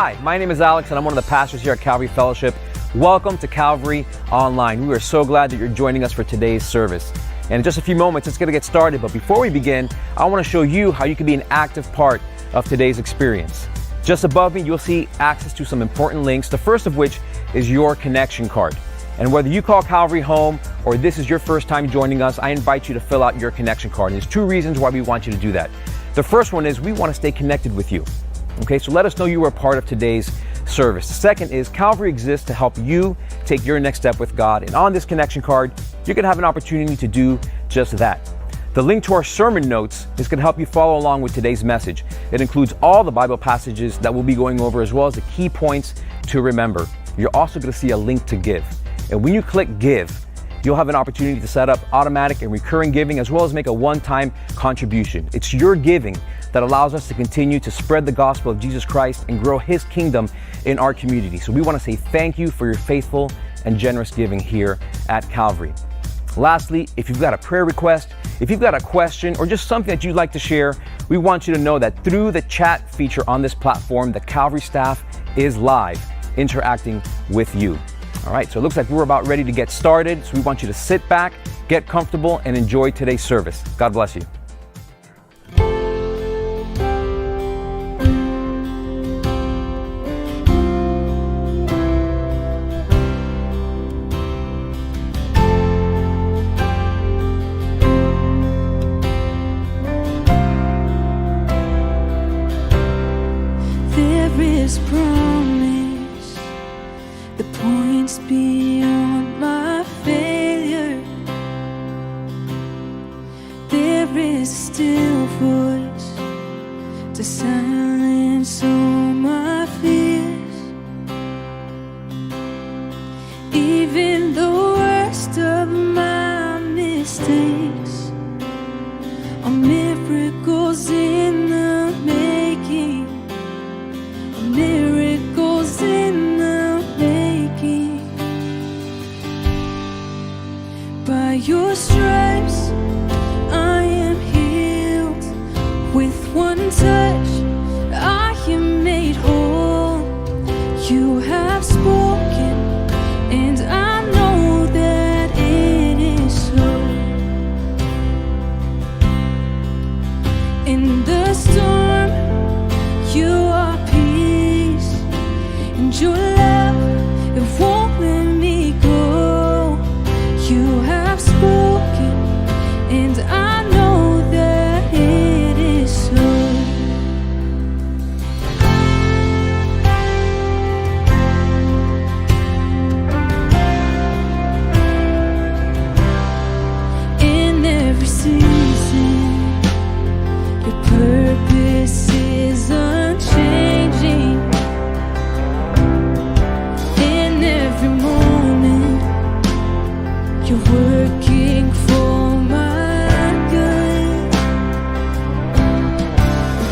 Hi, my name is Alex and I'm one of the pastors here at Calvary Fellowship. Welcome to Calvary Online. We are so glad that you're joining us for today's service. And in just a few moments, it's going to get started. But before we begin, I want to show you how you can be an active part of today's experience. Just above me, you'll see access to some important links, the first of which is your connection card. And whether you call Calvary home or this is your first time joining us, I invite you to fill out your connection card. And there's two reasons why we want you to do that. The first one is we want to stay connected with you. Okay, so let us know you are a part of today's service. The second is Calvary exists to help you take your next step with God. And on this connection card, you're going to have an opportunity to do just that. The link to our sermon notes is going to help you follow along with today's message. It includes all the Bible passages that we'll be going over, as well as the key points to remember. You're also going to see a link to give. And when you click give, you'll have an opportunity to set up automatic and recurring giving, as well as make a one-time contribution. It's your giving that allows us to continue to spread the gospel of Jesus Christ and grow His kingdom in our community. So we want to say thank you for your faithful and generous giving here at Calvary. Lastly, if you've got a prayer request, if you've got a question, or just something that you'd like to share, we want you to know that through the chat feature on this platform, the Calvary staff is live interacting with you. All right, so it looks like we're about ready to get started. So we want you to sit back, get comfortable, and enjoy today's service. God bless you. There is promise that points beyond my failure. There is a still voice to silence all my fears. Even the worst of my mistakes are miracles in the making. Miracles in the making. By your stripes I am healed. With one touch I am made whole. You have spoken and I know that it is so. In the storm you are peace, and your love, it won't let me go. You have spoken, and I know that it is so. In every season, your purpose is unchanging. In every moment, you're working for my good.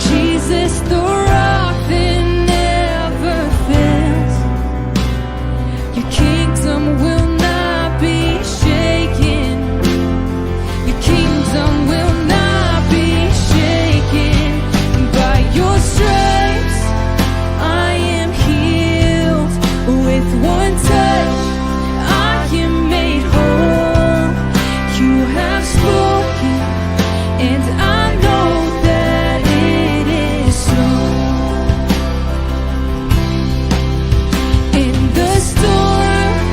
Jesus, the rock that never fails. Your kingdom will not be shaken. Your kingdom will not be shaken. By your stripes I am healed. With one touch I am made whole. You have spoken and I know that it is so. In the storm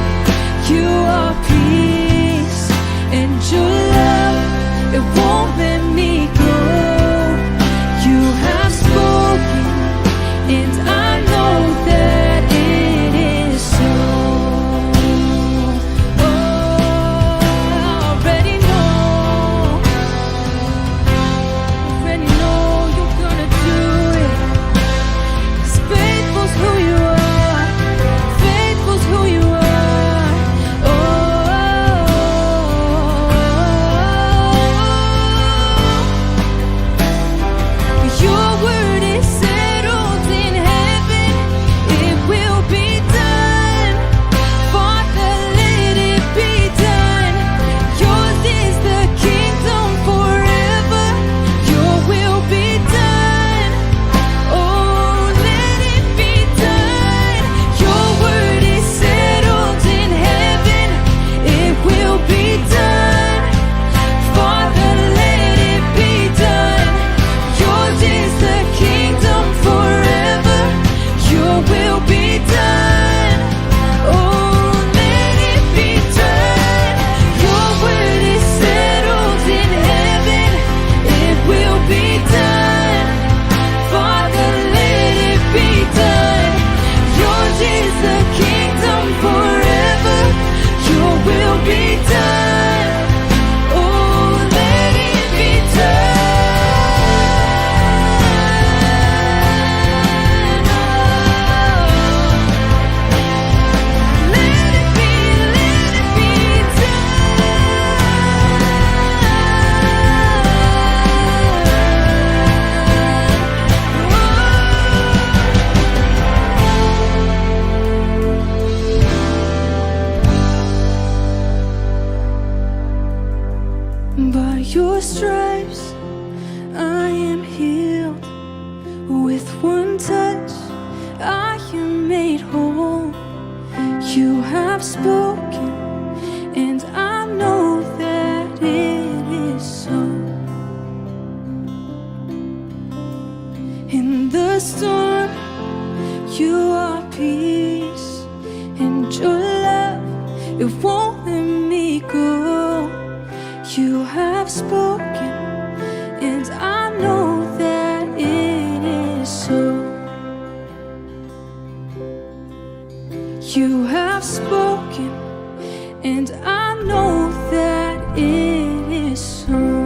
your stripes I am healed. With one touch I am made whole. You have spoken, and I know that it is so. In the storm, you are peace, and your love, it won't let me go. You have spoken, and I know that it is so. You have spoken, and I know that it is so.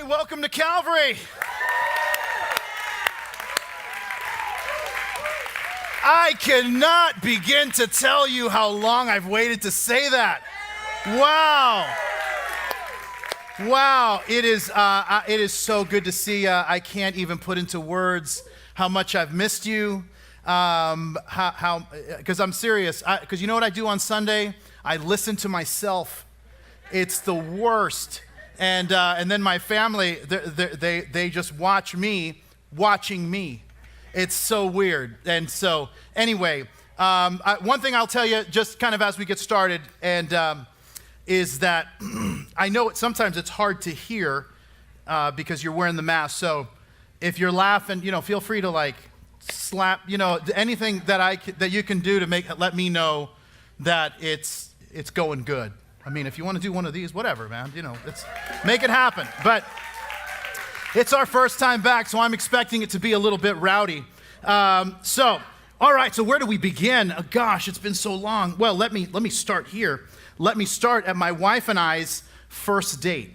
Welcome to Calvary. I cannot begin to tell you how long I've waited to say that. Wow. Wow, it is so good to see you. I can't even put into words how much I've missed you. Because I'm serious. Because you know what I do on Sunday? I listen to myself. It's the worst. And then my family, they just watch me watching me. It's so weird. And so anyway, one thing I'll tell you just kind of as we get started, and is that I know sometimes it's hard to hear because you're wearing the mask. So if you're laughing, feel free to like slap, anything that you can do to let me know that it's going good. I mean, if you want to do one of these, whatever, man, make it happen. But it's our first time back, so I'm expecting it to be a little bit rowdy. All right, so where do we begin? Oh, gosh, it's been so long. Well, let me start here. Let me start at my wife and I's first date.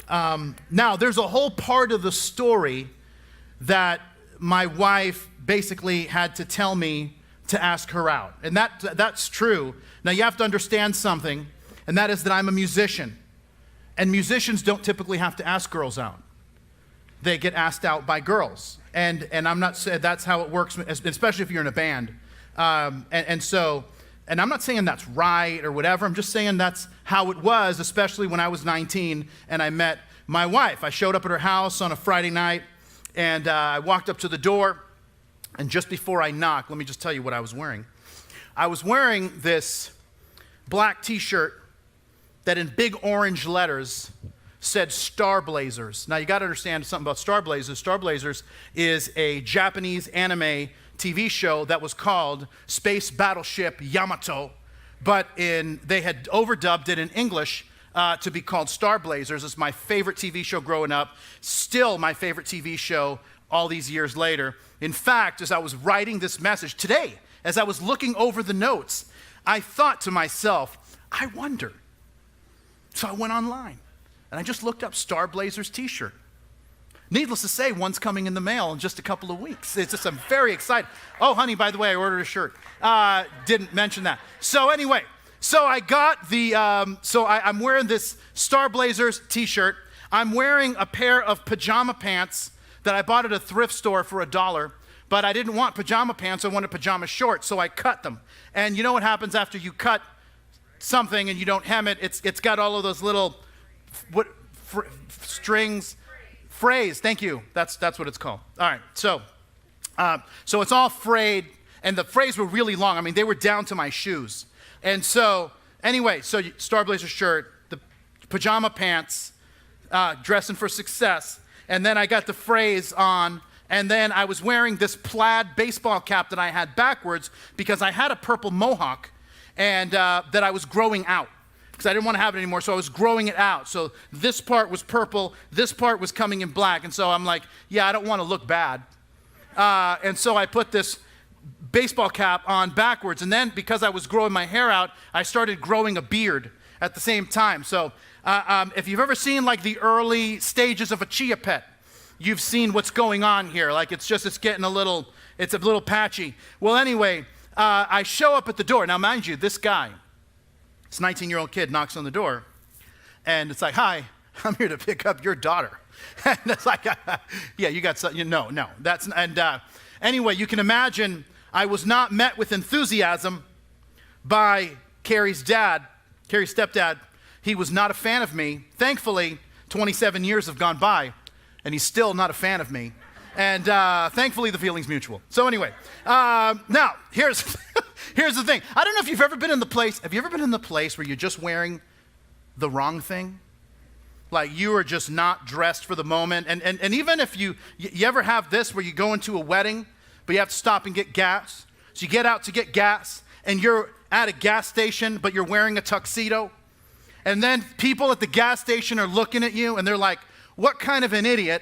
Now, there's a whole part of the story that my wife basically had to tell me to ask her out. And that's true. Now, you have to understand something, and that is that I'm a musician. And musicians don't typically have to ask girls out. They get asked out by girls. And I'm not saying that's how it works, especially if you're in a band. And I'm not saying that's right or whatever. I'm just saying that's how it was, especially when I was 19 and I met my wife. I showed up at her house on a Friday night, and I walked up to the door. And just before I knocked, let me just tell you what I was wearing. I was wearing this black T-shirt that in big orange letters said Star Blazers. Now, you got to understand something about Star Blazers. Star Blazers is a Japanese anime TV show that was called Space Battleship Yamato, but they had overdubbed it in English to be called Star Blazers. It's my favorite TV show growing up, still my favorite TV show all these years later. In fact, as I was writing this message today, as I was looking over the notes, I thought to myself, I wonder. So I went online, and I just looked up Star Blazers t-shirt. Needless to say, one's coming in the mail in just a couple of weeks. It's just, I'm very excited. Oh, honey, by the way, I ordered a shirt. Didn't mention that. So anyway, so I got I'm wearing this Star Blazers t-shirt. I'm wearing a pair of pajama pants that I bought at a thrift store for $1, but I didn't want pajama pants, I wanted pajama shorts, so I cut them. And you know what happens after you cut something and you don't hem it? It's got all of those little strings. Phrase, thank you. That's what it's called. All right, so it's all frayed, and the frays were really long. I mean, they were down to my shoes. And so anyway, Star Blazer shirt, the pajama pants, dressing for success. and then I got the phrase on, and then I was wearing this plaid baseball cap that I had backwards because I had a purple mohawk and that I was growing out because I didn't want to have it anymore, so I was growing it out. So this part was purple, this part was coming in black, and so I'm like, yeah, I don't want to look bad. And so I put this baseball cap on backwards, and then because I was growing my hair out, I started growing a beard at the same time. So if you've ever seen like the early stages of a chia pet, you've seen what's going on here. Like it's getting a little patchy. Well, anyway, I show up at the door. Now, mind you, this guy, this 19-year-old kid knocks on the door, and it's like, hi, I'm here to pick up your daughter. And it's like, yeah, you got something, no, that's, and anyway, you can imagine I was not met with enthusiasm by Carrie's stepdad. He was not a fan of me. Thankfully, 27 years have gone by, and he's still not a fan of me. And thankfully, the feeling's mutual. So anyway, now, here's the thing. I don't know if you've ever been in the place, have you ever been in the place where you're just wearing the wrong thing? Like you are just not dressed for the moment. And even if you ever have this where you go into a wedding, but you have to stop and get gas. So you get out to get gas, and you're at a gas station, but you're wearing a tuxedo. And then people at the gas station are looking at you, and they're like, what kind of an idiot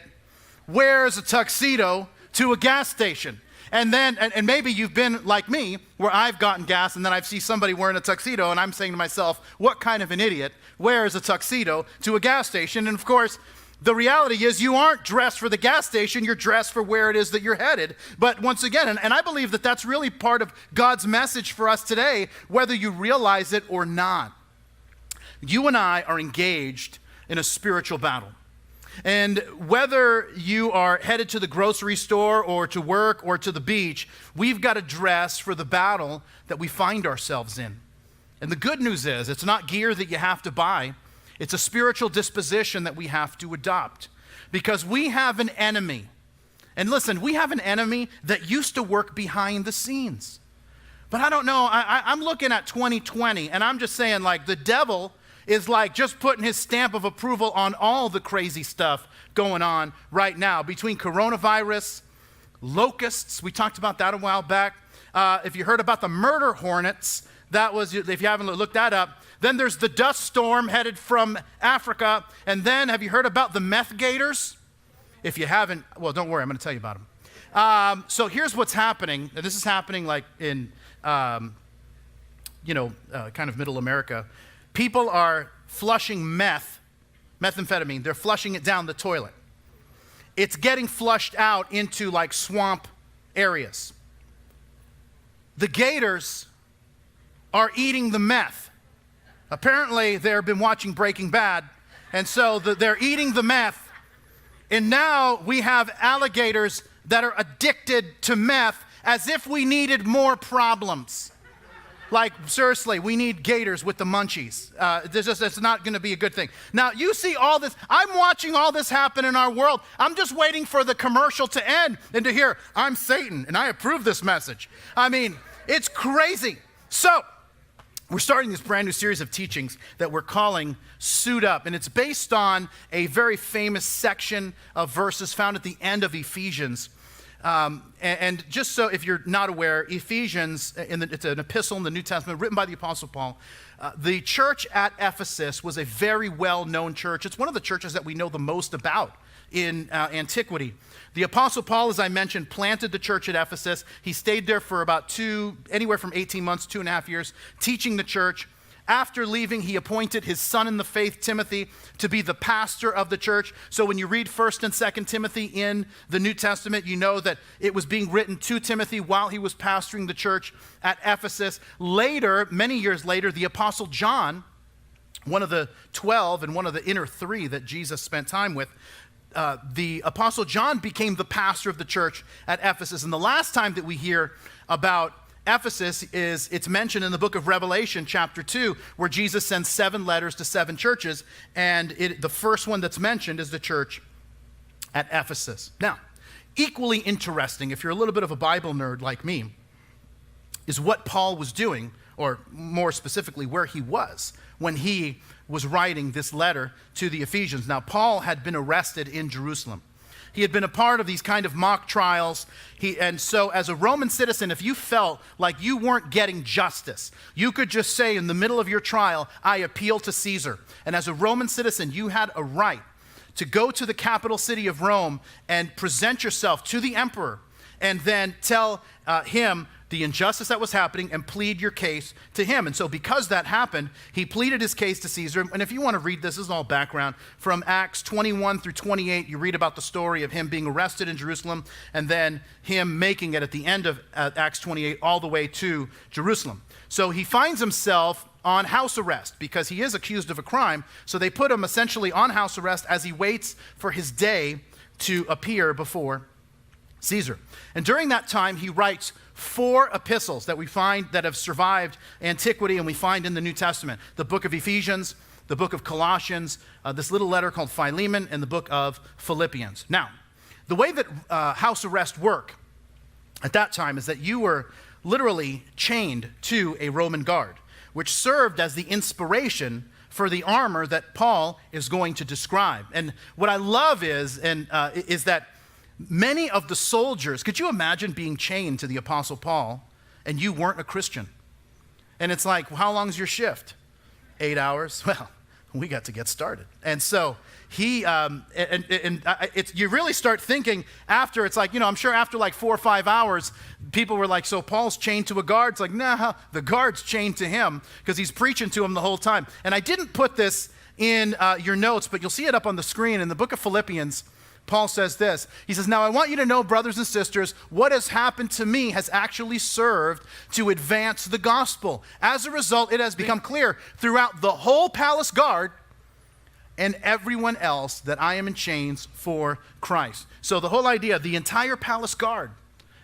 wears a tuxedo to a gas station? And then, and maybe you've been like me, where I've gotten gas, and then I see somebody wearing a tuxedo, and I'm saying to myself, what kind of an idiot wears a tuxedo to a gas station? And of course, the reality is you aren't dressed for the gas station, you're dressed for where it is that you're headed. But once again, and I believe that that's really part of God's message for us today, whether you realize it or not. You and I are engaged in a spiritual battle. And whether you are headed to the grocery store or to work or to the beach, we've got to dress for the battle that we find ourselves in. And the good news is, it's not gear that you have to buy. It's a spiritual disposition that we have to adopt. Because we have an enemy. And listen, we have an enemy that used to work behind the scenes. But I don't know, I'm looking at 2020, and I'm just saying, like, the devil is like just putting his stamp of approval on all the crazy stuff going on right now between coronavirus, locusts. We talked about that a while back. If you heard about the murder hornets, that was, if you haven't looked that up. Then there's the dust storm headed from Africa. And then have you heard about the meth gators? If you haven't, well, don't worry, I'm going to tell you about them. So here's what's happening. And this is happening like in, kind of middle America. People are flushing methamphetamine. They're flushing it down the toilet. It's getting flushed out into like swamp areas. The gators are eating the meth. Apparently, they've been watching Breaking Bad, and so they're eating the meth. And now we have alligators that are addicted to meth as if we needed more problems. Like, seriously, we need gators with the munchies. It's not going to be a good thing. Now, you see all this. I'm watching all this happen in our world. I'm just waiting for the commercial to end and to hear, I'm Satan, and I approve this message. I mean, it's crazy. So, we're starting this brand new series of teachings that we're calling Suit Up. And it's based on a very famous section of verses found at the end of Ephesians. And just so if you're not aware, Ephesians, it's an epistle in the New Testament written by the Apostle Paul. The church at Ephesus was a very well-known church. It's one of the churches that we know the most about in antiquity. The Apostle Paul, as I mentioned, planted the church at Ephesus. He stayed there for about anywhere from 18 months, 2.5 years, teaching the church. After leaving, he appointed his son in the faith, Timothy, to be the pastor of the church. So when you read 1st and 2nd Timothy in the New Testament, you know that it was being written to Timothy while he was pastoring the church at Ephesus. Later, many years later, the Apostle John, one of the 12 and one of the inner 3 that Jesus spent time with, the Apostle John became the pastor of the church at Ephesus. And the last time that we hear about Ephesus is it's mentioned in the book of Revelation, chapter 2, where Jesus sends 7 letters to 7 churches, and the first one that's mentioned is the church at Ephesus. Now, equally interesting, if you're a little bit of a Bible nerd like me, is what Paul was doing, or more specifically, where he was when he was writing this letter to the Ephesians. Now, Paul had been arrested in Jerusalem. He had been a part of these kind of mock trials. And so as a Roman citizen, if you felt like you weren't getting justice, you could just say in the middle of your trial, I appeal to Caesar. And as a Roman citizen, you had a right to go to the capital city of Rome and present yourself to the emperor and then tell him the injustice that was happening and plead your case to him. And so because that happened, he pleaded his case to Caesar. And if you want to read this is all background. From Acts 21 through 28, you read about the story of him being arrested in Jerusalem and then him making it at the end of Acts 28 all the way to Jerusalem. So he finds himself on house arrest because he is accused of a crime. So they put him essentially on house arrest as he waits for his day to appear before Caesar. And during that time, he writes 4 epistles that we find that have survived antiquity and we find in the New Testament. The book of Ephesians, the book of Colossians, this little letter called Philemon, and the book of Philippians. Now, the way that house arrest worked at that time is that you were literally chained to a Roman guard, which served as the inspiration for the armor that Paul is going to describe. And what I love is that many of the soldiers, could you imagine being chained to the Apostle Paul and you weren't a Christian? And it's like, well, how long's your shift? 8 hours? Well, we got to get started. And so he, you really start thinking after, it's like, I'm sure after like 4 or 5 hours, people were like, so Paul's chained to a guard? It's like, nah, the guard's chained to him because he's preaching to him the whole time. And I didn't put this in your notes, but you'll see it up on the screen in the book of Philippians. Paul says this. He says, now I want you to know, brothers and sisters, what has happened to me has actually served to advance the gospel. As a result, it has become clear throughout the whole palace guard and everyone else that I am in chains for Christ. So the whole idea, the entire palace guard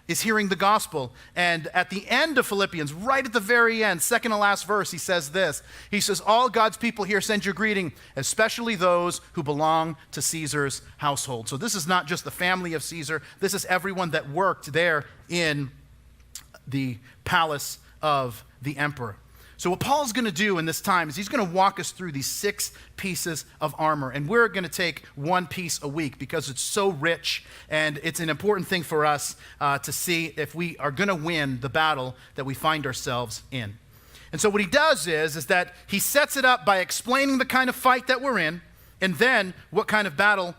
is hearing the gospel. And at the end of Philippians, right at the very end, second to last verse, he says this. He says, all God's people here send your greeting, especially those who belong to Caesar's household. So this is not just the family of Caesar. This is everyone that worked there in the palace of the emperor. So what Paul's going to do in this time is he's going to walk us through these 6 pieces of armor. And we're going to take 1 piece a week because it's so rich and it's an important thing for us to see if we are going to win the battle that we find ourselves in. And so what he does is that he sets it up by explaining the kind of fight that we're in and then what kind of battle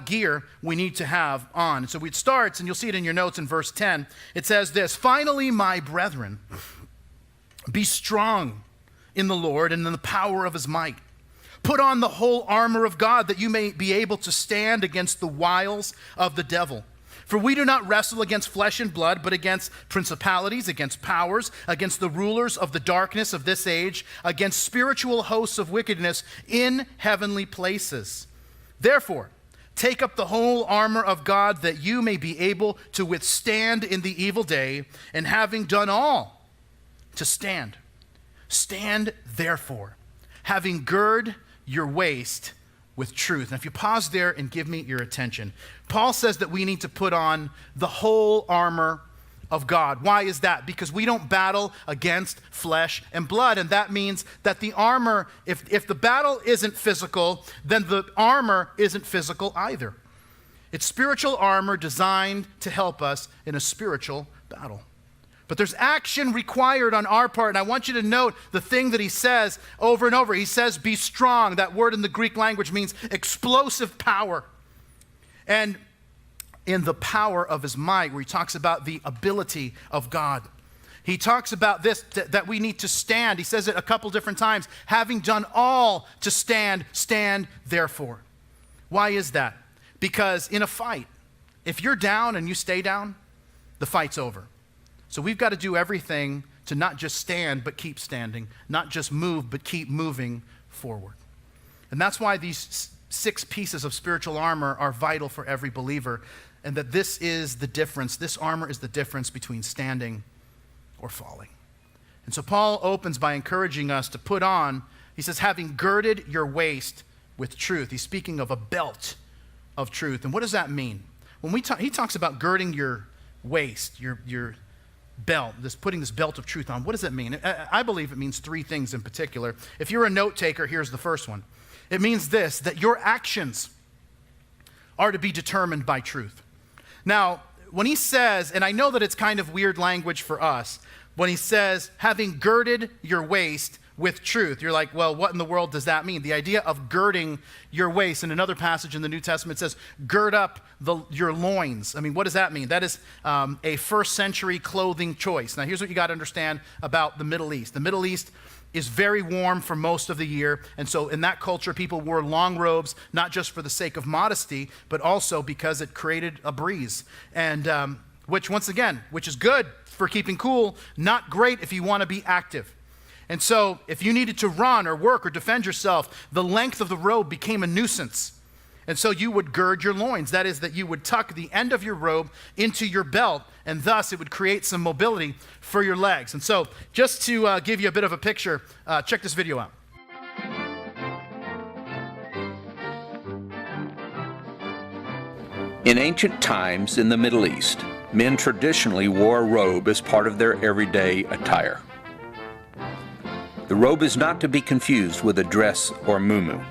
gear we need to have on. And so it starts, and you'll see it in your notes in verse 10. It says this, finally, my brethren, be strong in the Lord and in the power of his might. Put on the whole armor of God that you may be able to stand against the wiles of the devil. For we do not wrestle against flesh and blood, but against principalities, against powers, against the rulers of the darkness of this age, against spiritual hosts of wickedness in heavenly places. Therefore, take up the whole armor of God that you may be able to withstand in the evil day, and having done all, to stand. Stand therefore, having girded your waist with truth. And if you pause there and give me your attention, Paul says that we need to put on the whole armor of God. Why is that? Because we don't battle against flesh and blood. And that means that the armor, if the battle isn't physical, then the armor isn't physical either. It's spiritual armor designed to help us in a spiritual battle. But there's action required on our part. And I want you to note the thing that he says over and over. He says, be strong. That word in the Greek language means explosive power. And in the power of his might, where he talks about the ability of God. He talks about this, that we need to stand. He says it a couple different times. Having done all to stand, stand therefore. Why is that? Because in a fight, if you're down and you stay down, the fight's over. So we've got to do everything to not just stand, but keep standing. Not just move, but keep moving forward. And that's why these 6 pieces of spiritual armor are vital for every believer. And that this is the difference. This armor is the difference between standing or falling. And so Paul opens by encouraging us to put on, he says, having girded your waist with truth. He's speaking of a belt of truth. And what does that mean? When he talks about girding your waist, your belt, putting this belt of truth on, what does that mean? I believe it means 3 things in particular. If you're a note taker, here's the first one. It means this, that your actions are to be determined by truth. Now, when he says, and I know that it's kind of weird language for us, when he says, having girded your waist with truth, you're like, well, what in the world does that mean? The idea of girding your waist, in another passage in the New Testament, it says, gird up your loins. I mean, what does that mean? That is a first century clothing choice. Now, here's what you got to understand about the Middle East. The Middle East is very warm for most of the year, and so in that culture, people wore long robes, not just for the sake of modesty, but also because it created a breeze, and which is good for keeping cool, not great if you want to be active. And so if you needed to run or work or defend yourself, the length of the robe became a nuisance. And so you would gird your loins. That is, that you would tuck the end of your robe into your belt, and thus it would create some mobility for your legs. And so just to give you a bit of a picture, check this video out. In ancient times in the Middle East, men traditionally wore a robe as part of their everyday attire. The robe is not to be confused with a dress or muumuu.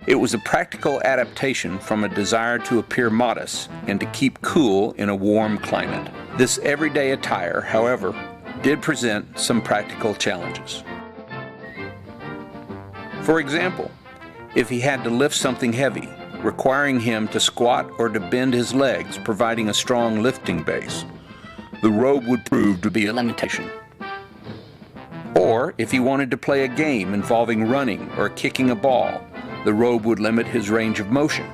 It was a practical adaptation from a desire to appear modest and to keep cool in a warm climate. This everyday attire, however, did present some practical challenges. For example, if he had to lift something heavy, requiring him to squat or to bend his legs, providing a strong lifting base, the robe would prove to be a limitation. Or if he wanted to play a game involving running or kicking a ball, the robe would limit his range of motion.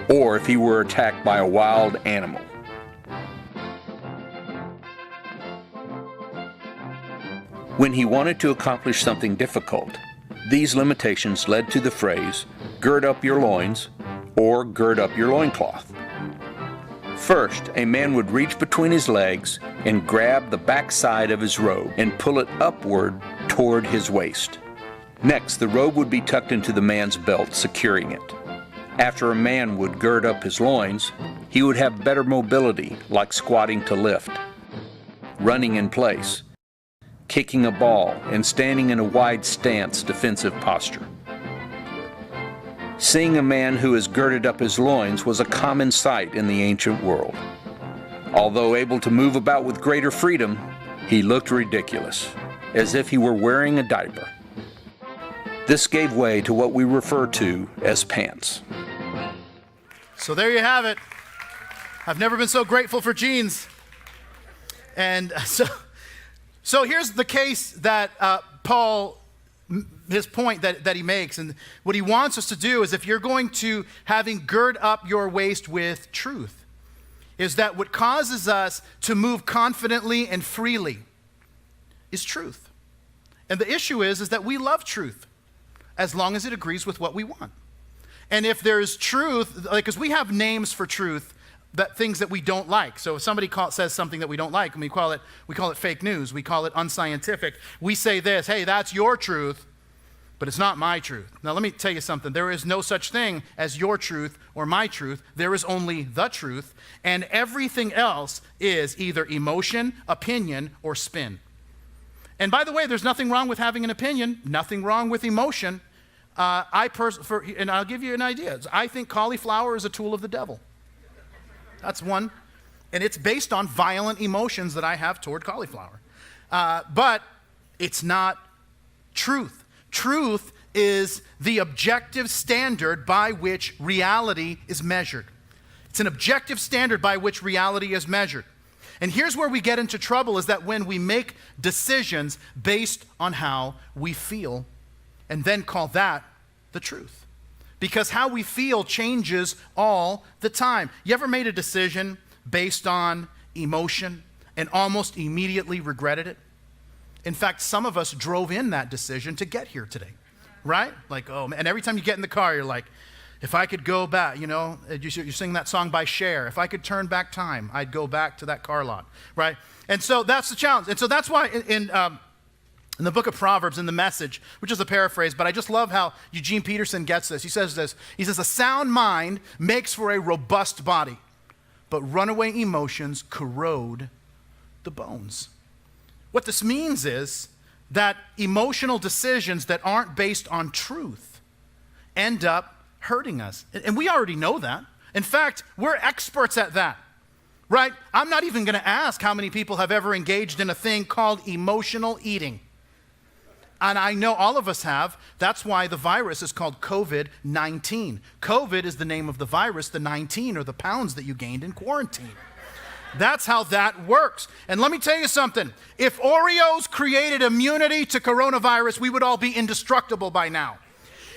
Or if he were attacked by a wild animal. When he wanted to accomplish something difficult, these limitations led to the phrase, gird up your loins, or gird up your loincloth. First, a man would reach between his legs and grab the backside of his robe and pull it upward toward his waist. Next, the robe would be tucked into the man's belt, securing it. After a man would gird up his loins, he would have better mobility, like squatting to lift, running in place, kicking a ball, and standing in a wide stance defensive posture. Seeing a man who has girded up his loins was a common sight in the ancient world. Although able to move about with greater freedom, he looked ridiculous, as if he were wearing a diaper. This gave way to what we refer to as pants. So there you have it. I've never been so grateful for jeans. And so here's the case that Paul, his point that he makes, and what he wants us to do is, if you're going to having gird up your waist with truth, is that what causes us to move confidently and freely is truth. And the issue is that we love truth as long as it agrees with what we want. And if there's truth, like, because we have names for truth, that things that we don't like. So if somebody says something that we don't like, and we call it fake news, we call it unscientific, we say this, hey, that's your truth, but it's not my truth. Now let me tell you something. There is no such thing as your truth or my truth. There is only the truth, and everything else is either emotion, opinion, or spin. And by the way, there's nothing wrong with having an opinion, nothing wrong with emotion. And I'll give you an idea. I think cauliflower is a tool of the devil. That's one. And it's based on violent emotions that I have toward cauliflower. But it's not truth. Truth is the objective standard by which reality is measured. It's an objective standard by which reality is measured. And here's where we get into trouble, is that when we make decisions based on how we feel and then call that the truth. Because how we feel changes all the time. You ever made a decision based on emotion and almost immediately regretted it? In fact, some of us drove in that decision to get here today, right? Like, oh, and every time you get in the car, you're like, if I could go back, you sing that song by Cher, if I could turn back time, I'd go back to that car lot, right? And so that's the challenge. And so that's why in the book of Proverbs, in the Message, which is a paraphrase, but I just love how Eugene Peterson gets this. He says, a sound mind makes for a robust body, but runaway emotions corrode the bones. What this means is that emotional decisions that aren't based on truth end up hurting us. And we already know that. In fact, we're experts at that, right? I'm not even going to ask how many people have ever engaged in a thing called emotional eating. And I know all of us have. That's why the virus is called COVID-19. COVID is the name of the virus. The 19 are the pounds that you gained in quarantine. That's how that works. And let me tell you something. If Oreos created immunity to coronavirus, we would all be indestructible by now.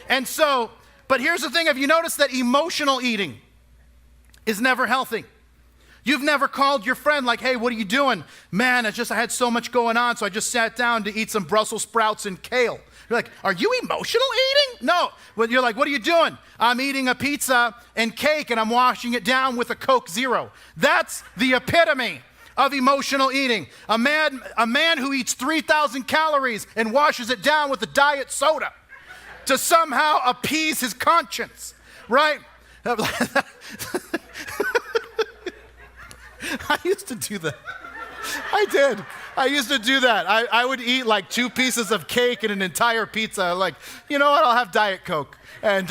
And so, but here's the thing. Have you noticed that emotional eating is never healthy? You've never called your friend like, hey, what are you doing? Man, I had so much going on, so I just sat down to eat some Brussels sprouts and kale. You're like, are you emotional eating? No. Well, you're like, what are you doing? I'm eating a pizza and cake, and I'm washing it down with a Coke Zero. That's the epitome of emotional eating. A man who eats 3,000 calories and washes it down with a diet soda to somehow appease his conscience, right? I used to do that. I did. I used to do that. I would eat like 2 pieces of cake and an entire pizza. Like, you know what? I'll have Diet Coke. And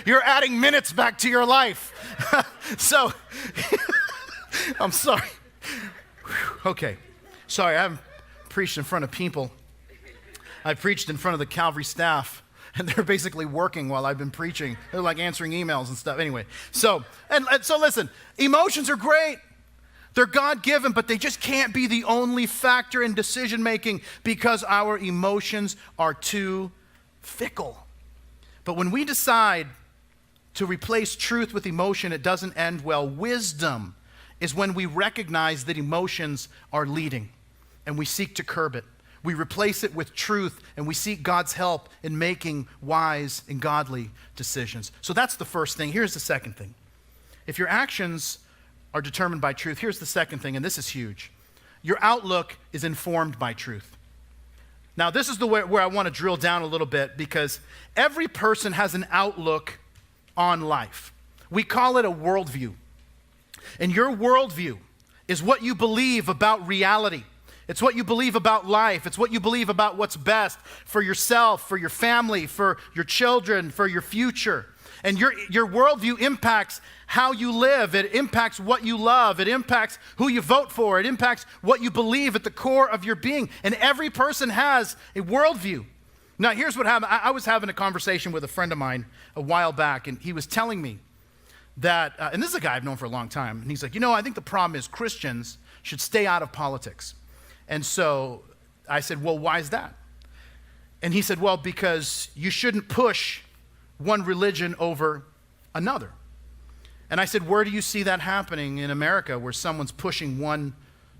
you're adding minutes back to your life. So, I'm sorry. Okay. Sorry, I haven't preached in front of people. I preached in front of the Calvary staff. And they're basically working while I've been preaching. They're like answering emails and stuff. Anyway, so listen, emotions are great. They're God-given, but they just can't be the only factor in decision-making because our emotions are too fickle. But when we decide to replace truth with emotion, it doesn't end well. Wisdom is when we recognize that emotions are leading and we seek to curb it. We replace it with truth, and we seek God's help in making wise and godly decisions. So that's the first thing. Here's the second thing. If your actions are determined by truth, here's the second thing, and this is huge. Your outlook is informed by truth. Now, this is the way where I want to drill down a little bit, because every person has an outlook on life. We call it a worldview. And your worldview is what you believe about reality. It's what you believe about life. It's what you believe about what's best for yourself, for your family, for your children, for your future. And your worldview impacts how you live. It impacts what you love. It impacts who you vote for. It impacts what you believe at the core of your being. And every person has a worldview. Now, here's what happened. I was having a conversation with a friend of mine a while back, and he was telling me that, and this is a guy I've known for a long time, and he's like, I think the problem is Christians should stay out of politics. And so I said, well, why is that? And he said, well, because you shouldn't push one religion over another. And I said, where do you see that happening in America, where someone's pushing one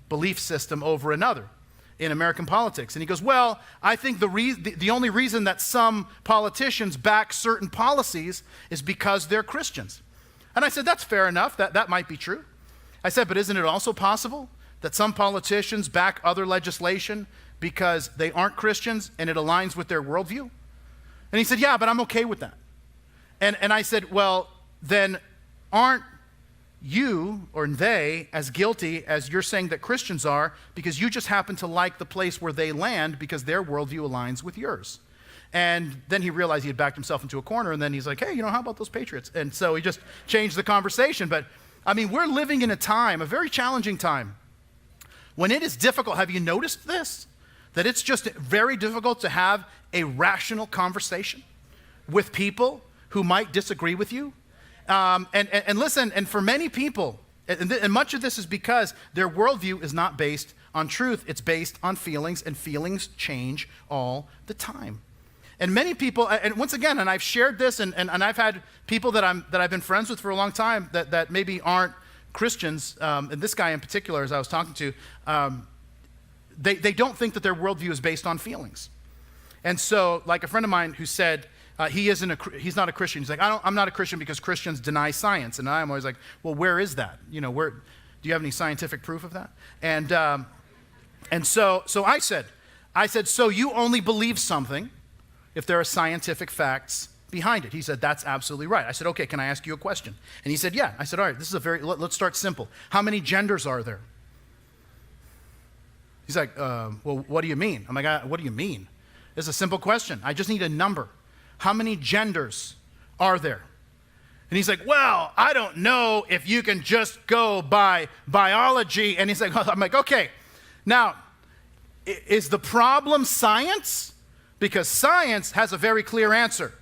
belief system over another in American politics? And he goes, well, I think the only reason that some politicians back certain policies is because they're Christians. And I said, that's fair enough. That might be true. I said, but isn't it also possible that some politicians back other legislation because they aren't Christians and it aligns with their worldview? And he said, yeah, but I'm okay with that. And I said, well, then aren't you or they as guilty as you're saying that Christians are, because you just happen to like the place where they land because their worldview aligns with yours? And then he realized he had backed himself into a corner, and then he's like, hey, how about those Patriots? And so he just changed the conversation. But I mean, we're living in a time, a very challenging time, when it is difficult. Have you noticed this? That it's just very difficult to have a rational conversation with people who might disagree with you. And listen, and for many people, and much of this is because their worldview is not based on truth. It's based on feelings, and feelings change all the time. And many people, and once again, and I've shared this, and I've had people that I've been friends with for a long time that maybe aren't Christians, and this guy in particular, as I was talking to, they don't think that their worldview is based on feelings. And so, like a friend of mine who said he's not a Christian. He's like, I'm not a Christian because Christians deny science. And I'm always like, well, where is that? Where do you have any scientific proof of that? And so I said, so you only believe something if there are scientific facts behind it? He said, that's absolutely right. I said, okay, can I ask you a question? And he said, yeah. I said, all right, let's start simple. How many genders are there? He's like, well, what do you mean? I'm like, what do you mean? It's a simple question. I just need a number. how many genders are there? And he's like, well, I don't know if you can just go by biology. And he's like, I'm like, okay. Now, is the problem science? Because science has a very clear answer.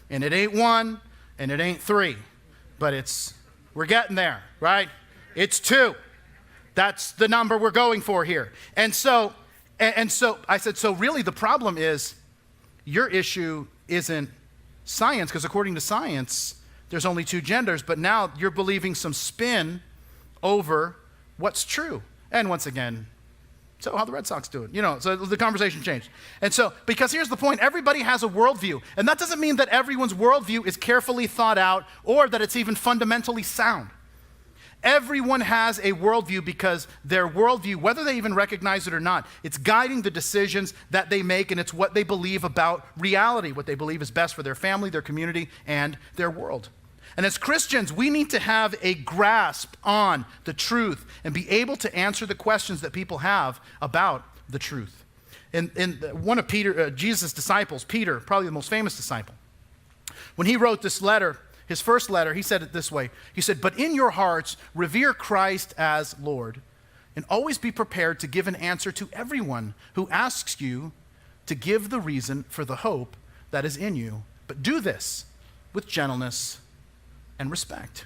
And it ain't 1 and it ain't 3. But we're getting there, right? It's 2. That's the number we're going for here. And so I said, so really the problem is your issue isn't science, because according to science, there's only 2 genders, but now you're believing some spin over what's true. And once again, so how the Red Sox do it? So the conversation changed. And so, because here's the point, everybody has a worldview. And that doesn't mean that everyone's worldview is carefully thought out or that it's even fundamentally sound. Everyone has a worldview because their worldview, whether they even recognize it or not, it's guiding the decisions that they make, and it's what they believe about reality, what they believe is best for their family, their community, and their world. And as Christians, we need to have a grasp on the truth and be able to answer the questions that people have about the truth. In one of Jesus' disciples, Peter, probably the most famous disciple, when he wrote this letter, his first letter, he said it this way. He said, but in your hearts, revere Christ as Lord, and always be prepared to give an answer to everyone who asks you to give the reason for the hope that is in you. But do this with gentleness and respect.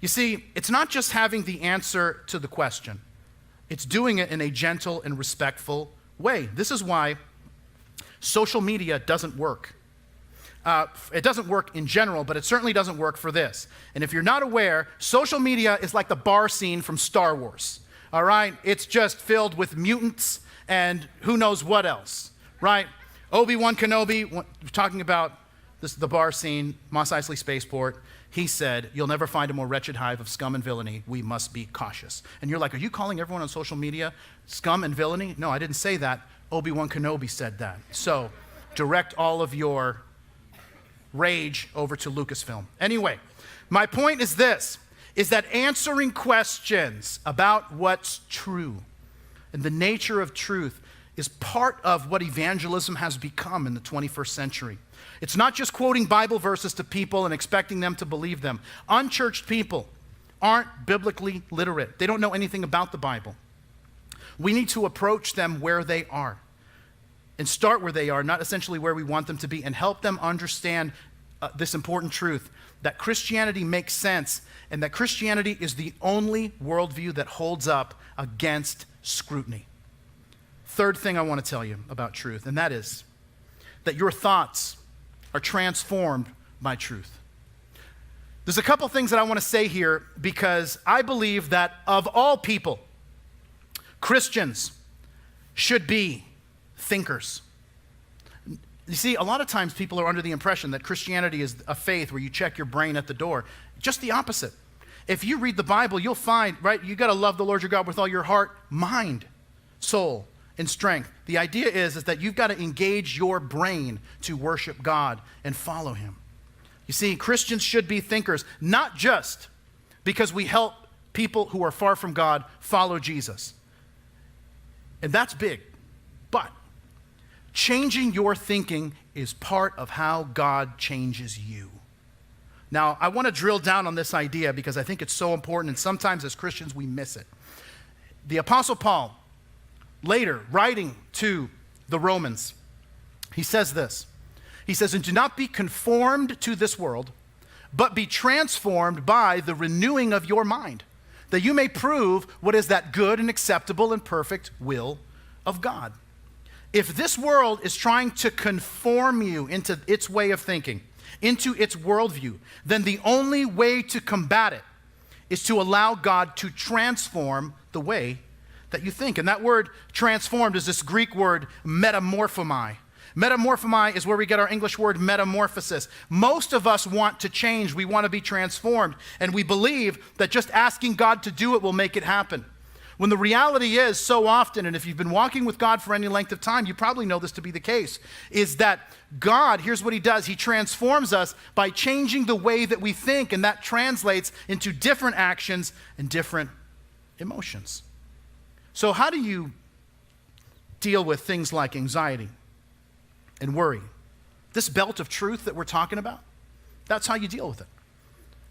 You see, it's not just having the answer to the question. It's doing it in a gentle and respectful way. This is why social media doesn't work. It doesn't work in general, but it certainly doesn't work for this. And if you're not aware, social media is like the bar scene from Star Wars, all right? It's just filled with mutants and who knows what else, right? Obi-Wan Kenobi, talking about the bar scene, Mos Eisley Spaceport, he said, you'll never find a more wretched hive of scum and villainy. We must be cautious. And you're like, are you calling everyone on social media scum and villainy? No, I didn't say that. Obi-Wan Kenobi said that. So direct all of your rage over to Lucasfilm. Anyway, my point is this, is that answering questions about what's true and the nature of truth is part of what evangelism has become in the 21st century. It's not just quoting Bible verses to people and expecting them to believe them. Unchurched people aren't biblically literate. They don't know anything about the Bible. We need to approach them where they are and start where they are, not essentially where we want them to be, and help them understand this important truth, that Christianity makes sense and that Christianity is the only worldview that holds up against scrutiny. Third thing I want to tell you about truth, and that is that your thoughts are transformed by truth. There's a couple things that I want to say here because I believe that of all people, Christians should be thinkers. You see, a lot of times people are under the impression that Christianity is a faith where you check your brain at the door. Just the opposite. If you read the Bible, you'll find, right, you got to love the Lord your God with all your heart, mind, soul, and strength. The idea is that you've got to engage your brain to worship God and follow him. You see, Christians should be thinkers, not just because we help people who are far from God follow Jesus. And that's big, but changing your thinking is part of how God changes you. Now, I want to drill down on this idea because I think it's so important, and sometimes as Christians we miss it. The Apostle Paul, later writing to the Romans, he says this. He says, and do not be conformed to this world, but be transformed by the renewing of your mind, that you may prove what is that good and acceptable and perfect will of God. If this world is trying to conform you into its way of thinking, into its worldview, then the only way to combat it is to allow God to transform the way that you think. And that word transformed is this Greek word metamorphomai. Metamorphomai is where we get our English word metamorphosis. Most of us want to change. We want to be transformed. And we believe that just asking God to do it will make it happen. When the reality is so often, and if you've been walking with God for any length of time, you probably know this to be the case, is that God, here's what he does. He transforms us by changing the way that we think, and that translates into different actions and different emotions. So how do you deal with things like anxiety and worry This belt of truth that we're talking about, that's how you deal with it.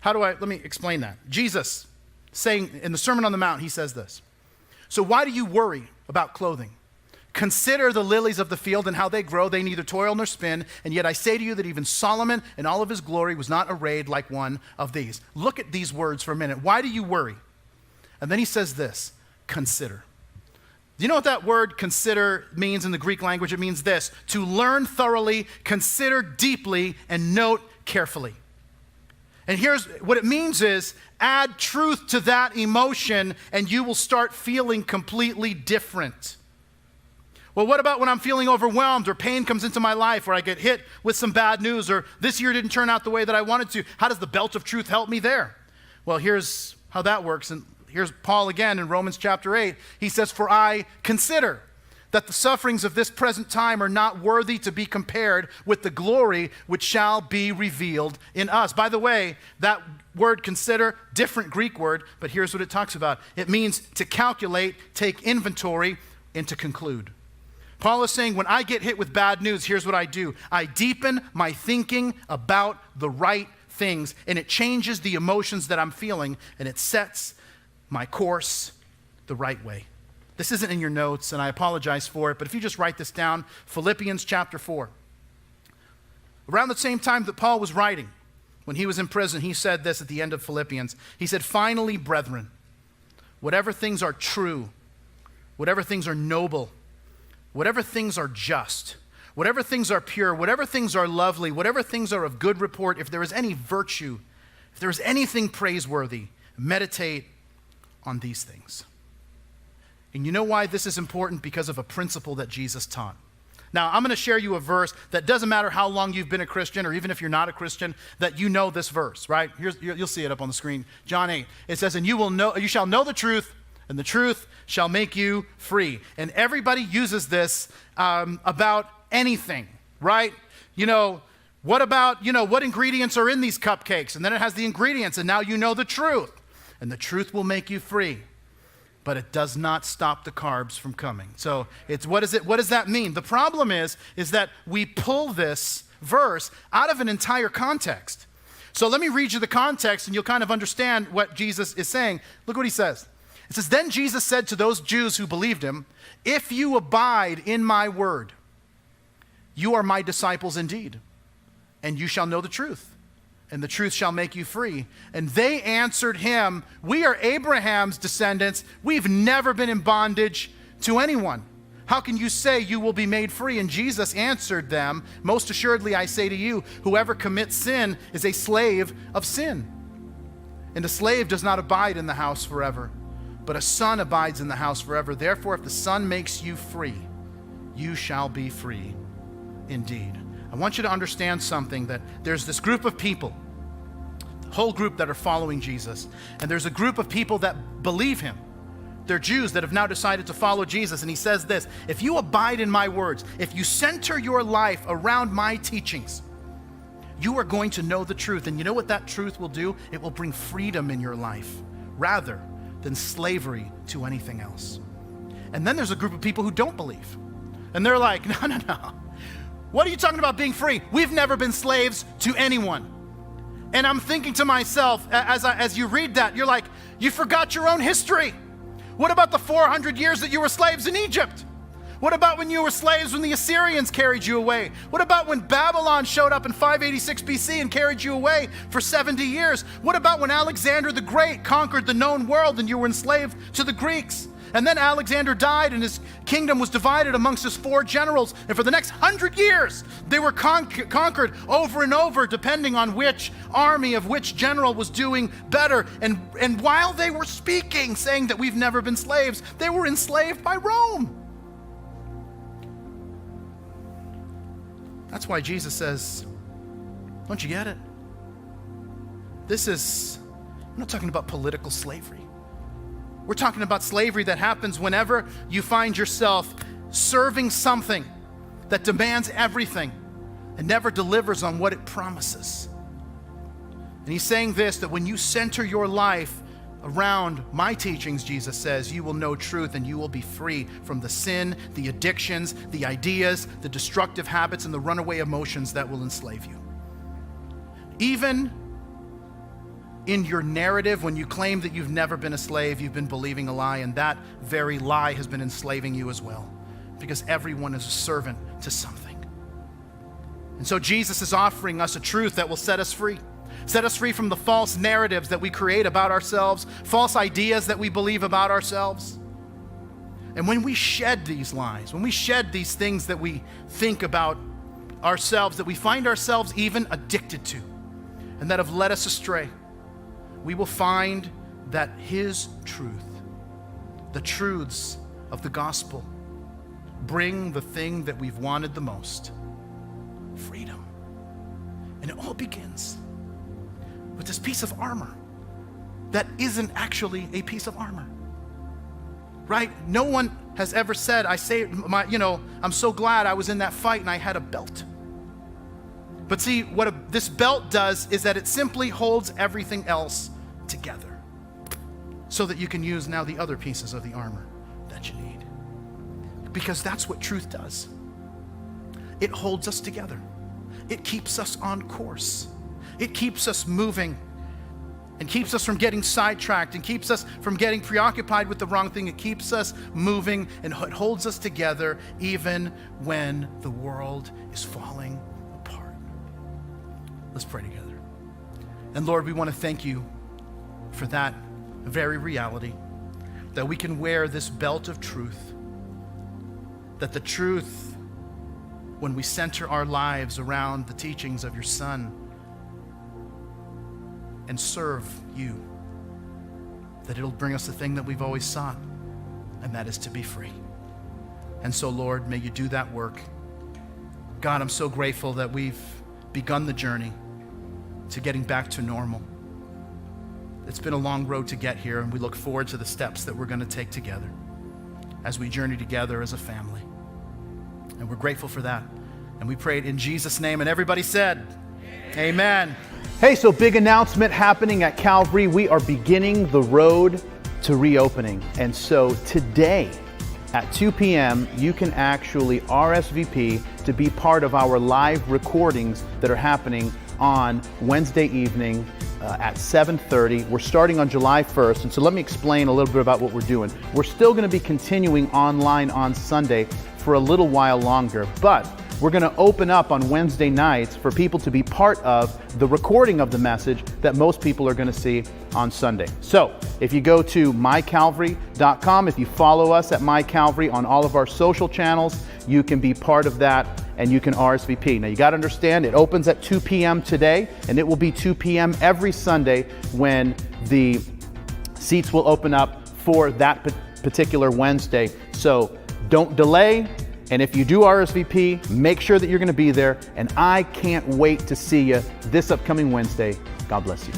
Let me explain that. Jesus saying in the Sermon on the Mount, he says this. So why do you worry about clothing? Consider the lilies of the field and how they grow. They neither toil nor spin. And yet I say to you that even Solomon in all of his glory was not arrayed like one of these. Look at these words for a minute. Why do you worry? And then he says this, consider. Do you know what that word consider means in the Greek language? It means this, to learn thoroughly, consider deeply, and note carefully. And here's what it means is add truth to that emotion and you will start feeling completely different. Well, what about when I'm feeling overwhelmed or pain comes into my life or I get hit with some bad news or this year didn't turn out the way that I wanted to? How does the belt of truth help me there? Well, here's how that works. And here's Paul again in Romans chapter 8. He says, for I consider that the sufferings of this present time are not worthy to be compared with the glory which shall be revealed in us. By the way, that word consider, different Greek word, but here's what it talks about. It means to calculate, take inventory, and to conclude. Paul is saying, when I get hit with bad news, here's what I do. I deepen my thinking about the right things, and it changes the emotions that I'm feeling, and it sets my course the right way. This isn't in your notes, and I apologize for it, but if you just write this down, Philippians chapter 4. Around the same time that Paul was writing, when he was in prison, he said this at the end of Philippians. He said, finally, brethren, whatever things are true, whatever things are noble, whatever things are just, whatever things are pure, whatever things are lovely, whatever things are of good report, if there is any virtue, if there is anything praiseworthy, meditate on these things. And you know why this is important? Because of a principle that Jesus taught. Now, I'm going to share you a verse that doesn't matter how long you've been a Christian or even if you're not a Christian, that you know this verse, right? You'll see it up on the screen. John 8. It says, and you shall know the truth, and the truth shall make you free. And everybody uses this about anything, right? What about, what ingredients are in these cupcakes? And then it has the ingredients, and now you know the truth. And the truth will make you free. But it does not stop the carbs from coming. So what does that mean? The problem is that we pull this verse out of an entire context. So let me read you the context and you'll kind of understand what Jesus is saying. Look what he says. It says, then Jesus said to those Jews who believed him, if you abide in my word, you are my disciples indeed, and you shall know the truth. And the truth shall make you free. And they answered him, we are Abraham's descendants. We've never been in bondage to anyone. How can you say you will be made free? And Jesus answered them, most assuredly I say to you, whoever commits sin is a slave of sin. And a slave does not abide in the house forever, but a son abides in the house forever. Therefore, if the Son makes you free, you shall be free indeed. I want you to understand something, that there's this group of people, the whole group that are following Jesus, and there's a group of people that believe him. They're Jews that have now decided to follow Jesus, and he says this, if you abide in my words, if you center your life around my teachings, you are going to know the truth. And you know what that truth will do? It will bring freedom in your life rather than slavery to anything else. And then there's a group of people who don't believe, and they're like, no. What are you talking about being free? We've never been slaves to anyone. And I'm thinking to myself, as you read that, you're like, you forgot your own history. What about the 400 years that you were slaves in Egypt? What about when you were slaves when the Assyrians carried you away? What about when Babylon showed up in 586 BC and carried you away for 70 years? What about when Alexander the Great conquered the known world and you were enslaved to the Greeks? And then Alexander died and his kingdom was divided amongst his 4 generals. And for the next 100 years, they were conquered over and over, depending on which army of which general was doing better. And while they were speaking, saying that we've never been slaves, they were enslaved by Rome. That's why Jesus says, don't you get it? I'm not talking about political slavery. We're talking about slavery that happens whenever you find yourself serving something that demands everything and never delivers on what it promises. And he's saying this, that when you center your life around my teachings, Jesus says, you will know truth and you will be free from the sin, the addictions, the ideas, the destructive habits, and the runaway emotions that will enslave you. Even in your narrative, when you claim that you've never been a slave, you've been believing a lie, and that very lie has been enslaving you as well, because everyone is a servant to something. And so Jesus is offering us a truth that will set us free. Set us free from the false narratives that we create about ourselves, false ideas that we believe about ourselves. And when we shed these lies, when we shed these things that we think about ourselves, that we find ourselves even addicted to, and that have led us astray, we will find that His truth, the truths of the gospel, bring the thing that we've wanted the most, freedom. And it all begins with this piece of armor that isn't actually a piece of armor, right? No one has ever said, I'm so glad I was in that fight and I had a belt. But see, what this belt does is that it simply holds everything else together so that you can use now the other pieces of the armor that you need. Because that's what truth does. It holds us together. It keeps us on course. It keeps us moving and keeps us from getting sidetracked and keeps us from getting preoccupied with the wrong thing. It keeps us moving and it holds us together even when the world is falling apart. Let's pray together. And Lord, we want to thank you for that very reality, that we can wear this belt of truth, that the truth, when we center our lives around the teachings of your Son and serve you, that it'll bring us the thing that we've always sought, and that is to be free. And so, Lord, may you do that work. God, I'm so grateful that we've begun the journey to getting back to normal. It's been a long road to get here, and we look forward to the steps that we're going to take together as we journey together as a family. And we're grateful for that. And we prayed in Jesus' name, and everybody said, Amen. Hey, so big announcement happening at Calvary. We are beginning the road to reopening. And so today at 2 p.m., you can actually RSVP to be part of our live recordings that are happening on Wednesday evening at 7:30. We're starting on July 1st. And so let me explain a little bit about what we're doing. We're still going to be continuing online on Sunday for a little while longer, but we're going to open up on Wednesday nights for people to be part of the recording of the message that most people are going to see on Sunday. So if you go to mycalvary.com, if you follow us at mycalvary on all of our social channels, you can be part of that and you can RSVP. Now you got to understand, it opens at 2 p.m. today, and it will be 2 p.m. every Sunday when the seats will open up for that particular Wednesday. So don't delay. And if you do RSVP, make sure that you're going to be there. And I can't wait to see you this upcoming Wednesday. God bless you.